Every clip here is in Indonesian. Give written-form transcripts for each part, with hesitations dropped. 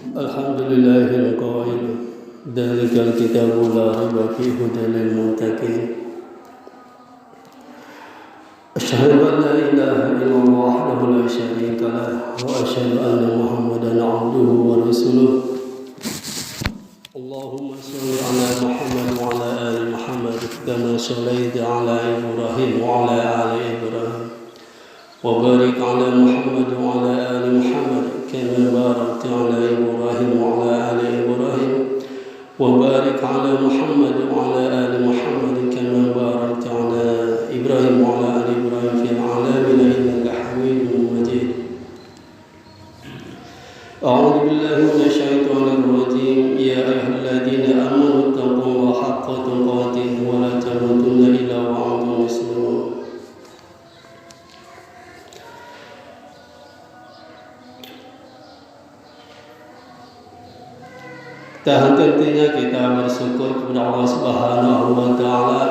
الحمد لله القائل ذلك الكتاب لا ريب فيه هدى للمتقين أشهد أن لا إله إلا الله وحده لا شريك له وأشهد أن محمدا عبده ورسوله اللهم صل على محمد وعلى آل محمد كما صليت على إبراهيم وعلى آل إبراهيم وبارك على محمد وعلى آل محمد كما باركت على إبراهيم وعلى آل إبراهيم وبارك على محمد وعلى آل محمد كما باركت على إبراهيم وعلى آل إبراهيم في العالمين إنك حميد مجيد أعوذ بالله من الشيطان الرجيم يا أيها الذين آمنوا اتقوا الله حق تقاته ولا تموتن إلا وأنتم مسلمون Dan tentunya kita bersyukur kepada Allah Subhanahu wa Ta'ala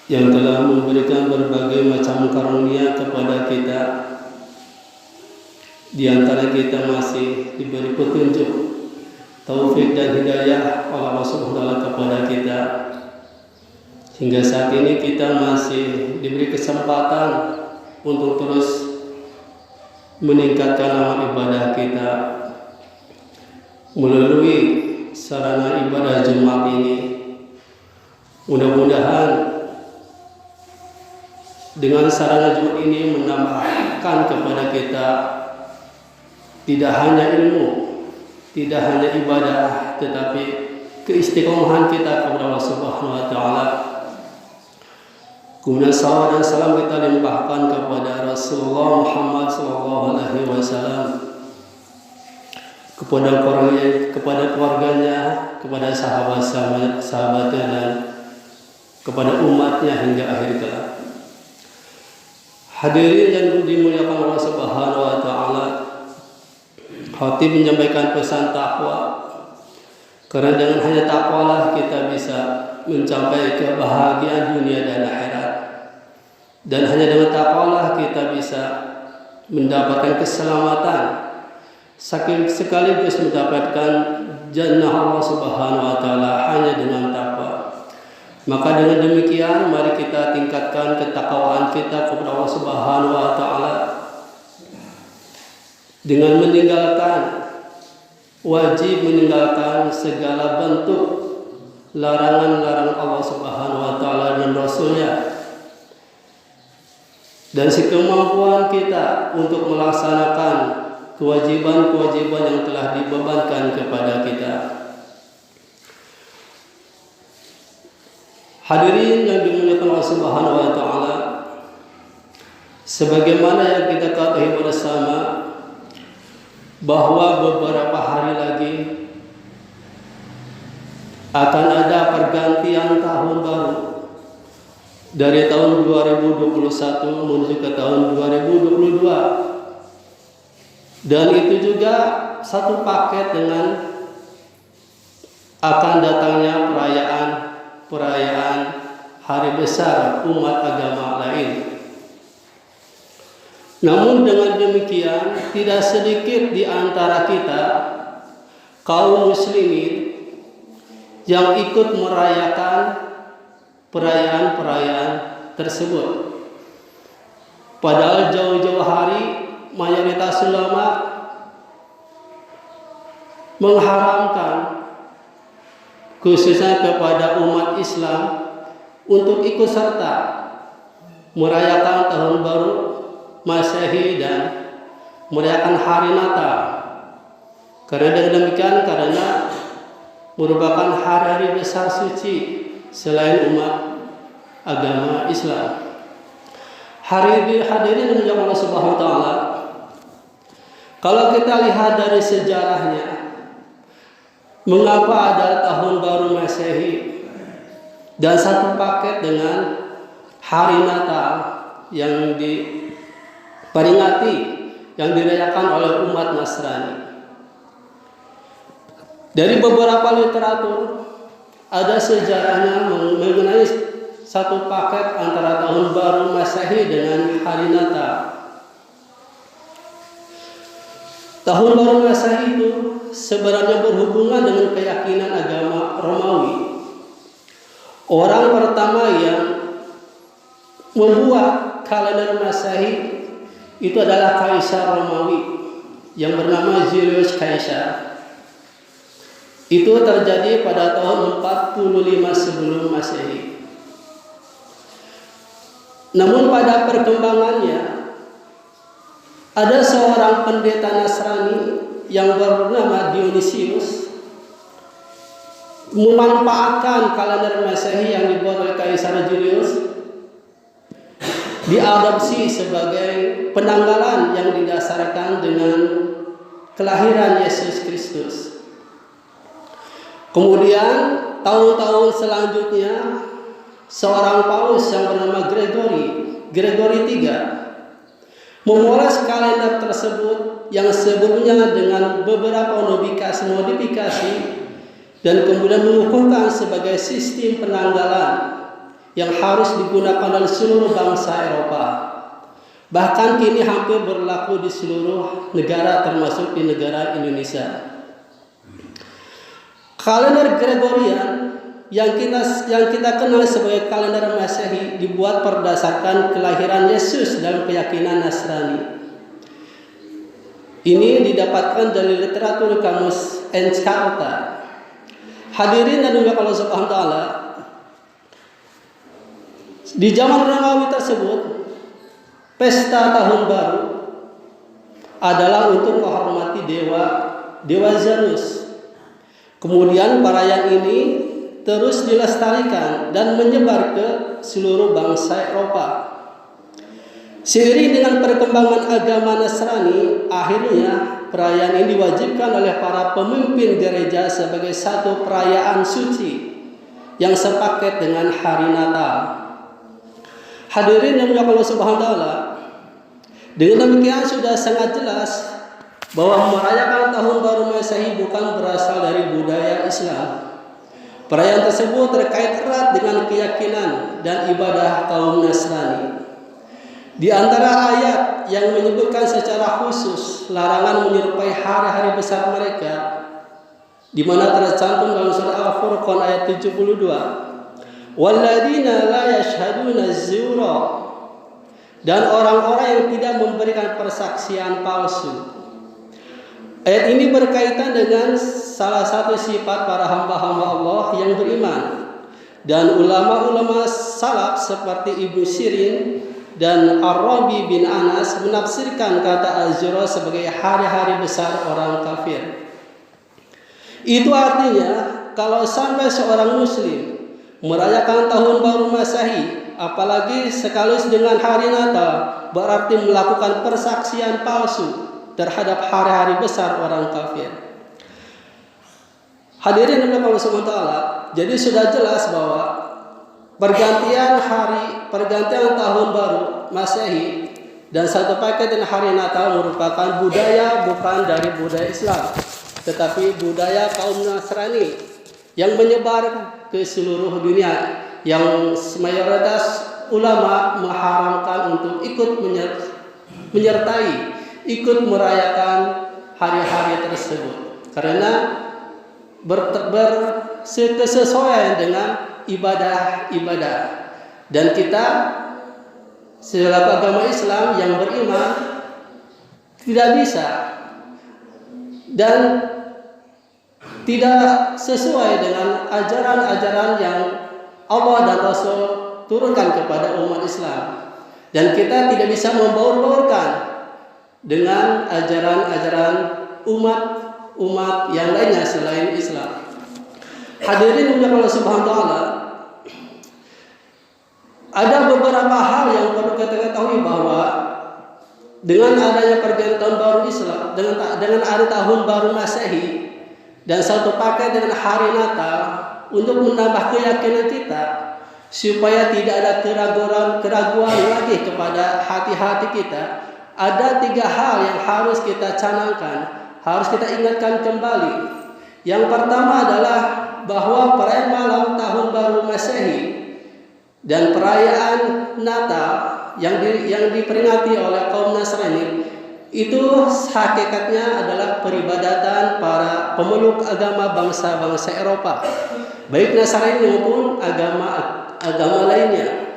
yang telah memberikan berbagai macam karunia kepada kita. Di antara kita masih diberi petunjuk, taufik dan hidayah oleh Allah Subhanahu wa Ta'ala kepada kita. Hingga saat ini kita masih diberi kesempatan untuk terus meningkatkan amal ibadah kita melalui sarana ibadah Jumat ini. Mudah-mudahan dengan sarana Jumat ini menambahkan kepada kita tidak hanya ilmu, tidak hanya ibadah, tetapi keistiqomahan kita kepada Allah Subhanahu wa Ta'ala. Kemudian salawat dan salam kita limpahkan kepada Rasulullah Muhammad sallallahu alaihi wasallam, kepada keluarganya, kepada sahabatnya dan kepada umatnya hingga akhir kelak. Hadirin yang dimuliakan Allah Subhanahu wa Ta'ala, khatib menyampaikan pesan takwa, karena dengan hanya takwalah kita bisa mencapai kebahagiaan dunia dan akhirat, dan hanya dengan takwalah kita bisa mendapatkan keselamatan sekaligus mendapatkan jannah Allah Subhanahu wa Ta'ala hanya dengan takwa. Maka dengan demikian mari kita tingkatkan ketakwaan kita kepada Allah Subhanahu wa Ta'ala dengan wajib meninggalkan segala bentuk larangan-larangan Allah Subhanahu wa Ta'ala dan Rasulnya, dan sekemampuan kita untuk melaksanakan kewajiban-kewajiban yang telah dibebankan kepada kita. Hadirin yang dimuliakan Allah Subhanahu wa Ta'ala, sebagaimana yang kita ketahui bersama bahwa beberapa hari lagi akan ada pergantian tahun baru dari tahun 2021 menuju ke tahun 2022. Dan itu juga satu paket dengan akan datangnya perayaan hari besar umat agama lain. Namun dengan demikian tidak sedikit di antara kita kaum muslimin yang ikut merayakan perayaan-perayaan tersebut. Padahal jauh-jauh hari mayoritas ulama mengharamkan khususnya kepada umat Islam untuk ikut serta merayakan tahun baru Masehi dan merayakan hari Natal. Karena demikian, karena merupakan hari-hari besar suci selain umat agama Islam. Hadirin yang Allah Subhanahu wa Ta'ala, kalau kita lihat dari sejarahnya, mengapa ada tahun baru Masehi dan satu paket dengan hari Natal yang diperingati, yang dirayakan oleh umat Nasrani? Dari beberapa literatur ada sejarahnya mengenai satu paket antara tahun baru Masehi dengan hari Natal. Tahun baru Masehi itu sebenarnya berhubungan dengan keyakinan agama Romawi. Orang pertama yang membuat kalender Masehi itu adalah Kaisar Romawi yang bernama Julius Caesar. Itu terjadi pada tahun 45 sebelum Masehi. Namun pada perkembangannya ada seorang pendeta Nasrani yang bernama Dionysius memanfaatkan kalender Masehi yang dibuat oleh Kaisar Julius, diadopsi sebagai penanggalan yang didasarkan dengan kelahiran Yesus Kristus. Kemudian tahun-tahun selanjutnya seorang paus yang bernama Gregory III memoles kalender tersebut yang sebelumnya dengan beberapa modifikasi dan kemudian mengukuhkan sebagai sistem penanggalan yang harus digunakan oleh seluruh bangsa Eropa. Bahkan kini hampir berlaku di seluruh negara termasuk di negara Indonesia. Kalender Gregorian yang kita kenal sebagai kalender Masehi dibuat berdasarkan kelahiran Yesus dalam keyakinan Nasrani. Ini didapatkan dari literatur kamus Encarta. Hadirin dan juga Allah Subhanahu wa taala, di zaman Romawi tersebut pesta tahun baru adalah untuk menghormati dewa Janus. Kemudian perayaan ini terus dilestarikan dan menyebar ke seluruh bangsa Eropa. Seiring dengan perkembangan agama Nasrani, akhirnya perayaan ini diwajibkan oleh para pemimpin gereja sebagai satu perayaan suci yang sepaket dengan hari Natal. Hadirin yang dimuliakan Allah Subhanahu wa taala, dengan demikian sudah sangat jelas bahwa merayakan tahun baru Masehi bukan berasal dari budaya Islam. Perayaan tersebut terkait erat dengan keyakinan dan ibadah kaum Nasrani. Di antara ayat yang menyebutkan secara khusus larangan menyerupai hari-hari besar mereka, di mana tercantum dalam surah Al-Furqan ayat 72, "Walladzina la yashhaduna az-zura", dan orang-orang yang tidak memberikan persaksian palsu. Ayat ini berkaitan dengan salah satu sifat para hamba-hamba Allah yang beriman. Dan ulama-ulama salaf seperti Ibnu Sirin dan Ar-Rabi bin Anas menafsirkan kata Azura sebagai hari-hari besar orang kafir. Itu artinya kalau sampai seorang muslim merayakan tahun baru Masehi, apalagi sekaligus dengan hari Natal, berarti melakukan persaksian palsu terhadap hari-hari besar orang kafir. Hadirin yang Allah Subhanahu wa taala, jadi sudah jelas bahwa pergantian tahun baru Masehi dan satu paket dengan hari Natal merupakan budaya bukan dari budaya Islam, tetapi budaya kaum Nasrani yang menyebar ke seluruh dunia, yang mayoritas ulama mengharamkan untuk ikut merayakan hari-hari tersebut karena bersesuaian dengan ibadah, dan kita selaku agama Islam yang beriman tidak bisa dan tidak sesuai dengan ajaran-ajaran yang Allah dan Rasul turunkan kepada umat Islam, dan kita tidak bisa membaur-baurkan dengan ajaran-ajaran umat yang lainnya selain Islam. Hadirin yang Allah Subhanahu wa taala, ada beberapa hal yang perlu kita ketahui bahwa dengan adanya pergantian tahun baru Islam, dengan hari tahun baru Masehi dan satu paket dengan hari Natal untuk menambah keyakinan kita supaya tidak ada keraguan lagi kepada hati-hati kita. Ada 3 hal yang harus kita canangkan, harus kita ingatkan kembali. Yang pertama adalah bahwa perayaan malam tahun baru Masehi dan perayaan Natal yang diperingati oleh kaum Nasrani Itu hakikatnya adalah peribadatan para pemeluk agama bangsa-bangsa Eropa, baik Nasrani maupun agama lainnya.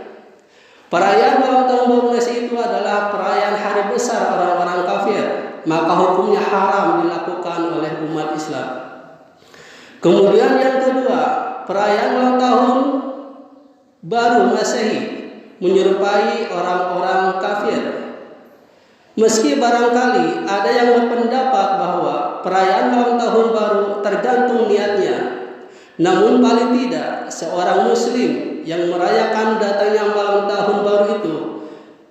Perayaan ulang tahun baru Masehi itu adalah perayaan hari besar orang-orang kafir, maka hukumnya haram dilakukan oleh umat Islam. Kemudian yang kedua, perayaan ulang tahun baru Masehi menyerupai orang-orang kafir. Meski barangkali ada yang berpendapat bahwa perayaan ulang tahun baru tergantung niatnya, namun paling tidak seorang muslim yang merayakan datangnya ulang tahun baru itu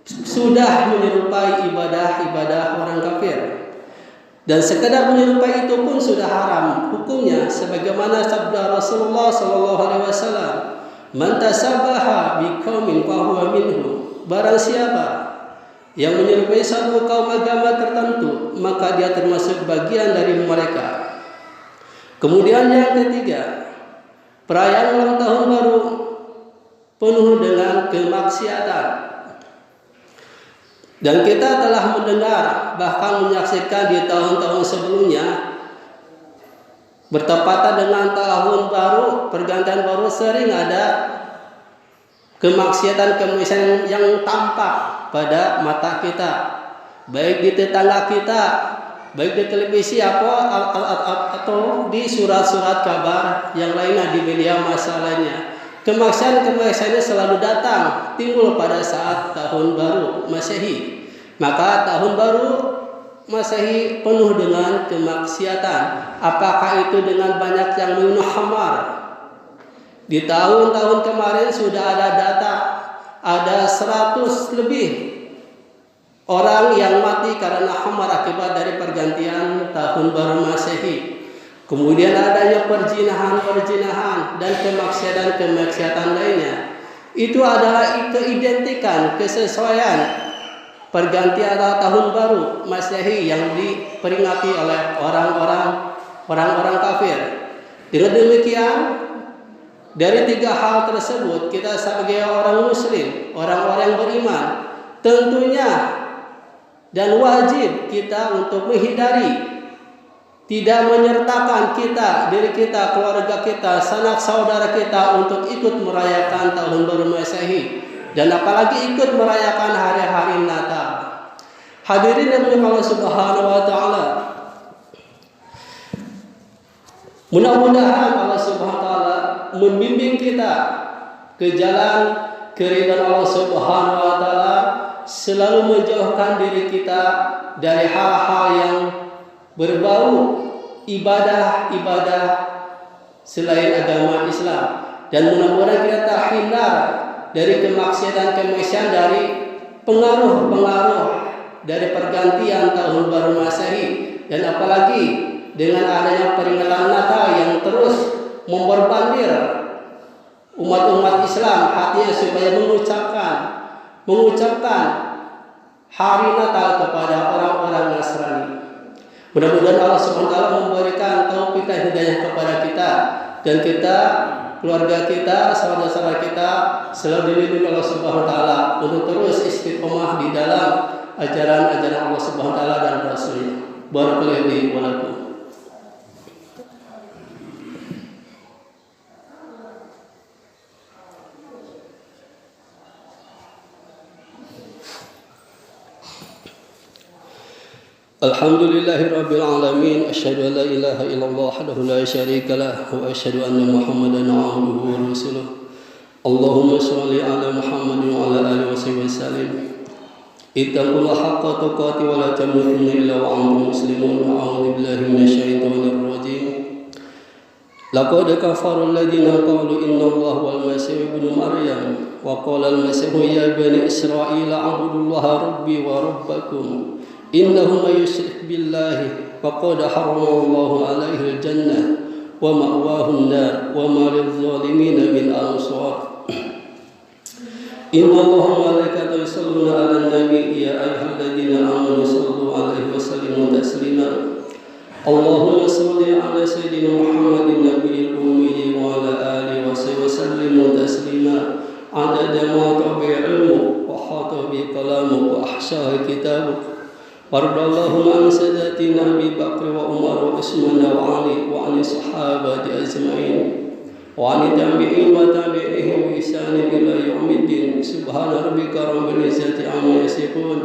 sudah menyerupai ibadah-ibadah orang kafir. Dan sekedar menyerupai itu pun sudah haram hukumnya, sebagaimana sabda Rasulullah SAW, "Man tasabbaha biqaumin fahuwa minhum." Barang siapa yang menyerupai satu kaum agama tertentu, maka dia termasuk bagian dari mereka. Kemudian yang ketiga, perayaan ulang tahun baru penuh dengan kemaksiatan. Dan kita telah mendengar, bahkan menyaksikan di tahun-tahun sebelumnya, bertepatan dengan tahun baru, pergantian baru, sering ada kemaksiatan yang tampak pada mata kita, baik di tetangga kita, baik di televisi atau di surat-surat kabar yang lainnya, di media massa lainnya. Kemaksiatan selalu datang, timbul pada saat tahun baru Masehi. Maka tahun baru Masehi penuh dengan kemaksiatan. Apakah itu dengan banyak yang minum khamar? Di tahun-tahun kemarin sudah ada data, ada 100 lebih orang yang mati karena khamar akibat dari pergantian tahun baru Masehi. Kemudian adanya perzinahan dan kemaksiatan lainnya. Itu adalah keidentikan, kesesuaian pergantian tahun baru Masehi yang diperingati oleh orang-orang kafir. Dengan demikian, dari tiga hal tersebut, kita sebagai orang muslim, orang-orang beriman, tentunya dan wajib kita untuk menghindari, tidak menyertakan diri kita, keluarga kita, sanak saudara kita untuk ikut merayakan tahun baru Masehi, dan apalagi ikut merayakan hari-hari Natal. Hadirin yang dimuliakan Allah Subhanahu wa taala. Mudah-mudahan Allah Subhanahu wa taala membimbing kita ke jalan keridhaan Allah Subhanahu wa taala, selalu menjauhkan diri kita dari hal-hal yang berbau ibadah selain agama Islam, dan mudah-mudahan kita terhindar dari kemaksiatan, dari pengaruh dari pergantian tahun baru Masehi, dan apalagi dengan adanya peringatan Natal yang terus memperbandir umat-umat Islam hatinya supaya mengucapkan hari Natal kepada orang-orang Nasrani. Mudah-mudahan Allah Subhanahu wa taala memberikan taufik dan hidayah kepada kita, dan kita, keluarga kita, saudara-saudara kita selalu dilindungi Allah Subhanahu wa taala untuk terus istiqomah di dalam ajaran-ajaran Allah Subhanahu wa taala dan Rasulnya. Barakallahu li wa lakum. Alhamdulillahirabbil alamin, asyhadu an la ilaha illallah wahdahu la syarika lah, wa asyhadu anna Muhammadan abduhu wa rasuluh. Allahumma shalli ala Muhammadin wa ala alihi wasallam. Ittaqullaha haqqa tuqatih wa la tamutunna illa wa antum muslimun. A'udzu billahi minasyaitonir rajim. Laqad kafara alladziina qalu innallaha wal masih ibnu maryam wa qala al-masih ya bani israila a'budullaha rabbi wa rabbakum. Innahu may yusyrik billahi faqad harramallahu alaihi al-jannah wa ma'wahu an-nar wa ma lil-zalimin min ansar. Inna Allaha wa malaikatahu yusholluna 'alan nabi ya ayyuhalladzina amanu shallu 'alaihi wa sallimu taslima. Allahumma shalli 'ala sayyidina Muhammadin nabiyil ummi wa 'ala alihi wa sallimu taslima. Adada ma tabi'a ilmu wa hata bi kalamu wa ahsaha kitabuk وارض اللهم عن ساداتنا أبي بكر وعمر وعثمان وعلي وعن الصحابة أجمعين وعن التابعين وتابعيهم بإحسان إلى يوم الدين سبحان ربك رب العزة عما يصفون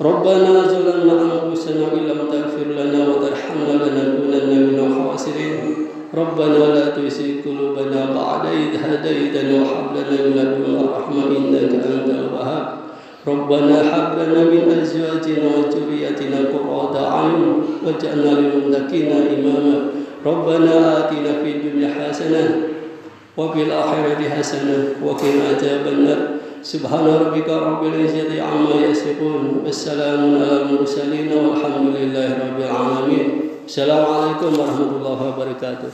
ربنا ظلمنا أنفسنا إن لم تغفر لنا وترحمنا لنكونن من الخاسرين ربنا لا تزغ قلوبنا بعد إذ هديتنا وهب لنا من لدنك رحمة إنك أنت الوهاب ربنا هب لنا من أزواجنا وذرياتنا قرة أعين واجعلنا للمتقين إماما ربنا آتنا في الدنيا حسنة وفي الآخرة حسنة وقنا عذاب النار سبحان ربك رب العزة عما يصفون والسلام على المرسلين والحمد لله رب العالمين السلام عليكم ورحمة الله وبركاته.